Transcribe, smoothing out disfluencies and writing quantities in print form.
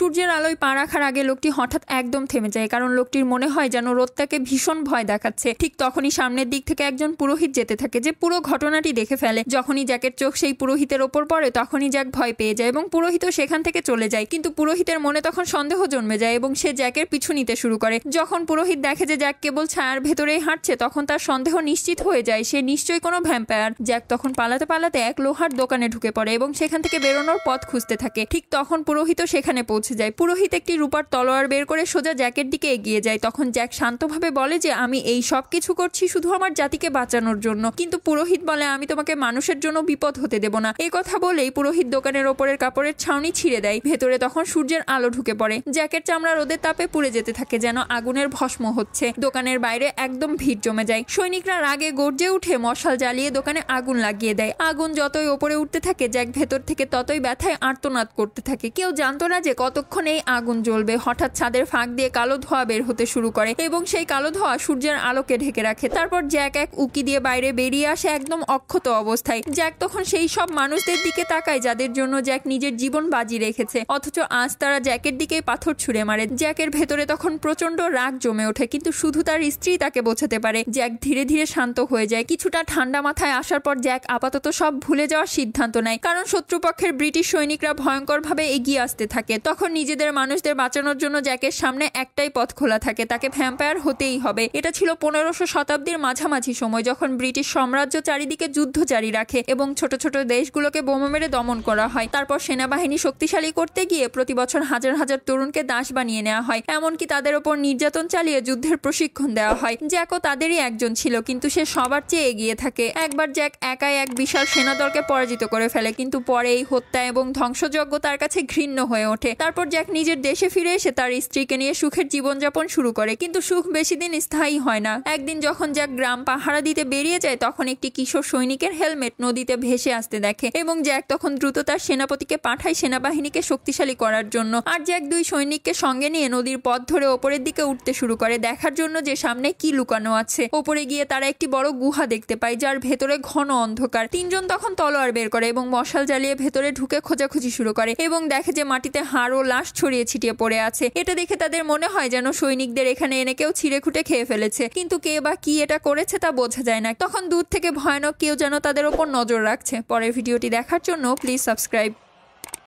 সূর্যের আলোয় পা রাখার আগে লোকটি হঠাৎ একদম থেমে যায়, কারণ লোকটির মনে হয় যেন রোদটাকে ভীষণ ভয় দেখাচ্ছে। ঠিক তখনই সামনের দিক থেকে একজন পুরোহিত যেতে থাকে, যে পুরো ঘটনাটি দেখে ফেলে। যখনই জ্যাকের চোখ সেই পুরোহিতের ওপর পড়ে তখনই জ্যাক ভয় পেয়ে যায় এবং পুরোহিতও সেখান থেকে চলে যায়। কিন্তু পুরোহিতের মনে তখন সন্দেহ জন্মে যায় এবং সে জ্যাকের পিছু নিতে শুরু করে। যখন পুরোহিত দেখে যে জ্যাক কেবল ছায়ার ভেতরেই হাঁটছে তখন তার সন্দেহ নিশ্চিত হয়ে যায় সে নিশ্চয়ই কোনো ভ্যাম্পায়ার। জ্যাক তখন পালাতে পালাতে এক লোহার দোকানে ঢুকে পড়ে এবং সেখান থেকে বেরোনোর পথ খুঁজতে থাকে। ঠিক তখন পুরোহিতও সেখানে পৌঁছে যায়। পুরোহিত একটি রূপার তলোয়ার বের করে সোজা জ্যাকের দিকে এগিয়ে যায়। তখন জ্যাক শান্তভাবে বলে যে আমি এই সব কিছু করছি শুধু আমার জাতিকে বাঁচানোর জন্য। কিন্তু পুরোহিত বলে আমি তোমাকে মানুষের জন্য বিপদ হতে দেব না। এই কথা বলেই পুরোহিত দোকানের ওপরের কাপড়ের ছাউনি ছিঁড়ে দেয়। ভেতরে তখন সূর্যের আলো ঢুকে পড়ে। জ্যাকের চামড়া রোদের তাপে পুড়ে যেতে থাকে, যেন আগুনের ভস্ম হচ্ছে। দোকানের বাইরে একদম ভিড় জমে যায়। সৈনিকরা রাগে গর্জে উঠে মশাল জ্বালিয়ে দোকানে আগুন লাগিয়ে দেয়। আগুন যতই ওপরে উঠতে থাকে জ্যাক ভেতর থেকে ততই ব্যথায় আর্তনাদ করতে থাকে। কেউ জানতো না যে কতক্ষণ এই আগুন জ্বলবে। হঠাৎ ছাদের ফাঁক দিয়ে কালো ধোঁয়া বের হতে শুরু করে এবং সেই কালো ধোঁয়া সূর্যের আলোকে ঢেকে রাখে। তারপর জ্যাক এক উকি দিয়ে বাইরে বেরিয়ে আসে একদম অক্ষত অবস্থায়। জ্যাক তখন সেই সব মানুষদের দিকে তাকায় যাদের জন্য জ্যাক নিজের জীবন বাজি রেখেছে, অথচ আজ তারা জ্যাকের দিকেই পাথর ছুঁড়ে মারে। জ্যাকের ভেতরে তখন প্রচন্ড রাগ জমে ওঠে, কিন্তু শুধু তার স্ত্রী তাকে বোঝাতে পারে। জ্যাক ধীরে ধীরে শান্ত হয়ে যায়। কিছুটা ঠান্ডা মাথায় আসার পর জ্যাক আপাতত সব ভুলে যাওয়ার সিদ্ধান্ত নেয়, কারণ শত্রুপক্ষের ব্রিটিশ সৈনিকরা ভয়ঙ্করভাবে এগিয়ে আসতে থাকে। তখন নিজেদের মানুষদের বাঁচানোর জন্য জ্যাকের সামনে একটাই পথ খোলা থাকে, তাকে ভ্যাম্পায়ার হতেই হবে। এটা ছিল 1500 শতাব্দীর মাঝামাঝি সময়, যখন ব্রিটিশ সাম্রাজ্য চারিদিকে যুদ্ধ জারি রাখে এবং ছোট ছোট দেশগুলোকে বোমা মেরে দমন করা হয়। তারপর সেনাবাহিনী শক্তিশালী করতে গিয়ে প্রতি বছর হাজার হাজার তরুণকে দাস বানিয়ে নেওয়া হয়, এমনকি তাদের ওপর নির্যাতন চালিয়ে যুদ্ধের প্রশিক্ষণ দেওয়া হয়। জ্যাকও তাদেরই একজন ছিল, কিন্তু সে সবার চেয়ে এগিয়ে থাকে। একবার জ্যাক একাই এক বিশাল সেনাদলকে পরাজিত করে ফেলে, কিন্তু পরে এই হত্যা এবং ধ্বংসযজ্ঞ তার কাছে ঘৃণ্য হয়ে ওঠে। তারপর জ্যাক নিজের দেশে ফিরে এসে তার স্ত্রীকে নিয়ে সুখের জীবনযাপন শুরু করে, কিন্তু সুখ বেশি দিন স্থায়ী হয় না। একদিন যখন জ্যাক গ্রাম পাহারা দিতে বেরিয়ে যায় তখন একটি কিশোর সৈনিকের হেলমেট নদীতে ভেসে আসতে দেখে এবং জ্যাক তখন দ্রুত তার সেনাপতিকে পাঠায় সেনাবাহিনীকে শক্তিশালী করার জন্য। আর জ্যাক দুই সৈনিককে সঙ্গে নিয়ে নদীর পথ ধরে ওপরের দিকে উঠতে শুরু করে, দেখার জন্য যে সামনে কি লুকানো আছে। ওপরে গিয়ে তারা একটি বড় গুহা দেখতে পায়, যার ভেতরে ঘন অন্ধকার। তিনজন তখন তলোয়ার বের করে এবং মশাল জ্বালিয়ে ভেতরে ঢুকে খোঁজাখুঁজি শুরু করে এবং দেখে যে মাটিতে হাড় ও লাশ ছড়িয়ে ছিটিয়ে পড়ে আছে। এটা দেখে তাদের মনে হয় যেন সৈনিকদের এখানে এনে কেউ ছিঁড়ে খুঁটে খেয়ে ফেলেছে, কিন্তু কে বা কি এটা করেছে তা বোঝা যায় না। তখন দূর থেকে ভয়ানক কেউ যেন তাদের ওপর নজর রাখছে। পরের ভিডিওটি দেখার জন্য প্লিজ সাবস্ক্রাইব।